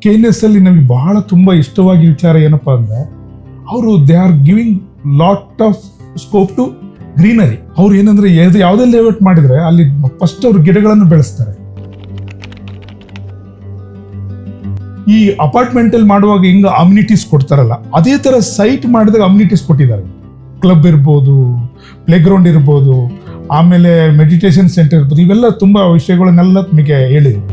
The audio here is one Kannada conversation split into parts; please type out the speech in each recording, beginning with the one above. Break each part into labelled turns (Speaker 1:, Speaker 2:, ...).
Speaker 1: KNS ಅಲ್ಲಿ ನಮಗೆ ಬಹಳ ತುಂಬ ಇಷ್ಟವಾಗಿ ವಿಚಾರ ಏನಪ್ಪ ಅಂದರೆ, ಅವರು they are giving lot of scope to greenery. ಅವ್ರು ಏನಂದ್ರೆ ಯಾವುದೇ ಲೇಔಟ್ ಮಾಡಿದ್ರೆ ಅಲ್ಲಿ ಫಸ್ಟ್ ಅವ್ರು ಗಿಡಗಳನ್ನು ಬೆಳೆಸ್ತಾರೆ. ಈ ಅಪಾರ್ಟ್ಮೆಂಟ್ ಅಲ್ಲಿ ಮಾಡುವಾಗ ಹಿಂಗ ಅಮ್ಯುನಿಟೀಸ್ ಕೊಡ್ತಾರಲ್ಲ, ಅದೇ ತರ ಸೈಟ್ ಮಾಡಿದಾಗ ಅಮ್ಯುನಿಟೀಸ್ ಕೊಟ್ಟಿದ್ದಾರೆ. ಕ್ಲಬ್ ಇರ್ಬೋದು, ಪ್ಲೇ ಗ್ರೌಂಡ್ ಇರ್ಬೋದು, ಆಮೇಲೆ ಮೆಡಿಟೇಷನ್ ಸೆಂಟರ್ ಇರ್ಬೋದು, ಇವೆಲ್ಲ ತುಂಬಾ ವಿಷಯಗಳನ್ನೆಲ್ಲ ನಿಮಗೆ ಹೇಳಿದ್ರು.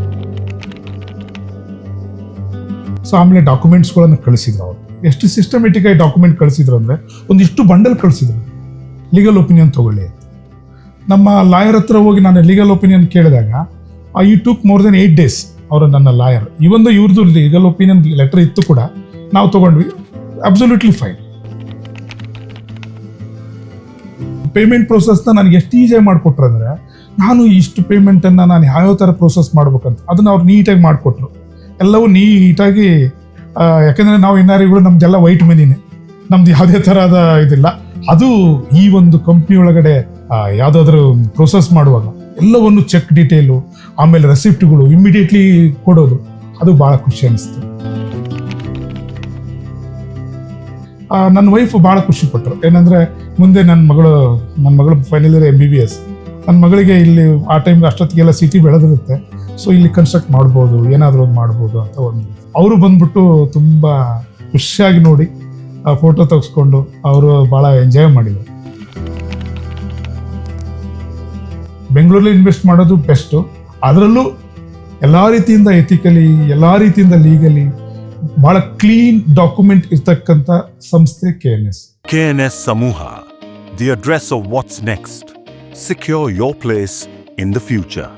Speaker 1: ಸೊ ಆಮೇಲೆ ಡಾಕ್ಯುಮೆಂಟ್ಸ್ಗಳನ್ನು ಕಳಿಸಿದ್ರು. ಅವರು ಎಷ್ಟು ಸಿಸ್ಟಮೆಟಿಕ್ ಆಗಿ ಡಾಕ್ಯುಮೆಂಟ್ ಕಳಿಸಿದ್ರು ಅಂದರೆ, ಒಂದಿಷ್ಟು ಬಂಡಲ್ ಕಳಿಸಿದ್ರು. ಲೀಗಲ್ ಒಪಿನಿಯನ್ ತಗೊಳ್ಳಿ. ನಮ್ಮ ಲಾಯರ್ ಹತ್ರ ಹೋಗಿ ನಾನು ಲೀಗಲ್ ಒಪಿನಿಯನ್ ಕೇಳಿದಾಗ ಈ ಟುಕ್ ಮೋರ್ ದೆನ್ 8 days. ಅವರು ನನ್ನ ಲಾಯರ್, ಇವೊಂದು ಇವ್ರದ್ದು ಲೀಗಲ್ ಒಪಿನಿಯನ್ ಲೆಟರ್ ಇತ್ತು ಕೂಡ, ನಾವು ತಗೊಂಡ್ವಿ. Absolutely fine. ಪೇಮೆಂಟ್ ಪ್ರೋಸೆಸ್ನ ನನಗೆ ಎಷ್ಟು ಈಸಿಯಾಗಿ ಮಾಡಿಕೊಟ್ರು ಅಂದರೆ, ನಾನು ಇಷ್ಟು ಪೇಮೆಂಟನ್ನು ನಾನು ಯಾವ್ಯಾವ ಥರ ಪ್ರೋಸೆಸ್ ಮಾಡ್ಬೇಕಂತ ಅದನ್ನು ಅವ್ರು ನೀಟಾಗಿ ಮಾಡಿಕೊಟ್ರು. ಎಲ್ಲವೂ ನೀಟಾಗಿ, ಯಾಕೆಂದರೆ ನಾವು ಇನ್ನಾರಿಗಳು ನಮ್ದೆಲ್ಲ ವೈಟ್ ಮನಿನೇ, ನಮ್ದು ಯಾವುದೇ ಥರದ ಇದಿಲ್ಲ. ಅದು ಈ ಒಂದು ಕಂಪ್ನಿ ಒಳಗಡೆ ಯಾವುದಾದ್ರೂ ಪ್ರೋಸೆಸ್ ಮಾಡುವಾಗ ಎಲ್ಲವನ್ನು ಚೆಕ್ ಡೀಟೇಲು, ಆಮೇಲೆ ರೆಸಿಪ್ಟ್ಗಳು ಇಮಿಡಿಯೇಟ್ಲಿ ಕೊಡೋದು, ಅದು ಭಾಳ ಖುಷಿ ಅನಿಸ್ತು. ನನ್ನ ವೈಫ್ ಭಾಳ ಖುಷಿ ಪಟ್ಟರು. ಏನಂದರೆ, ಮುಂದೆ ನನ್ನ ಮಗಳು ಫೈನಲ್ ಇಯರ್ MBBS. ನನ್ನ ಮಗಳಿಗೆ ಇಲ್ಲಿ ಆ ಟೈಮ್ಗೆ ಅಷ್ಟೊತ್ತಿಗೆಲ್ಲ ಸಿಟಿ ಬೆಳೆದಿರುತ್ತೆ. ಸೊ ಇಲ್ಲಿ ಕನ್ಸ್ಟ್ರಕ್ಟ್ ಮಾಡ್ಬೋದು, ಏನಾದರೂ ಒಂದು ಮಾಡ್ಬೋದು ಅಂತ ಒಂದು. ಅವರು ಬಂದ್ಬಿಟ್ಟು ತುಂಬ ಖುಷಿಯಾಗಿ ನೋಡಿ ಫೋಟೋ ತೆಗೆಸ್ಕೊಂಡು ಅವರು ಭಾಳ ಎಂಜಾಯ್ ಮಾಡಿದರು. ಬೆಂಗಳೂರಲ್ಲಿ ಇನ್ವೆಸ್ಟ್ ಮಾಡೋದು ಬೆಸ್ಟು. ಅದರಲ್ಲೂ ಎಲ್ಲ ರೀತಿಯಿಂದ ಎಥಿಕಲಿ, ಎಲ್ಲ ರೀತಿಯಿಂದ ಲೀಗಲಿ ಬಹಳ ಕ್ಲೀನ್ ಡಾಕ್ಯುಮೆಂಟ್ ಇರ್ತಕ್ಕಂಥ ಸಂಸ್ಥೆ KNS.
Speaker 2: KNS Samuha, the address of what's next. Secure your place in the future.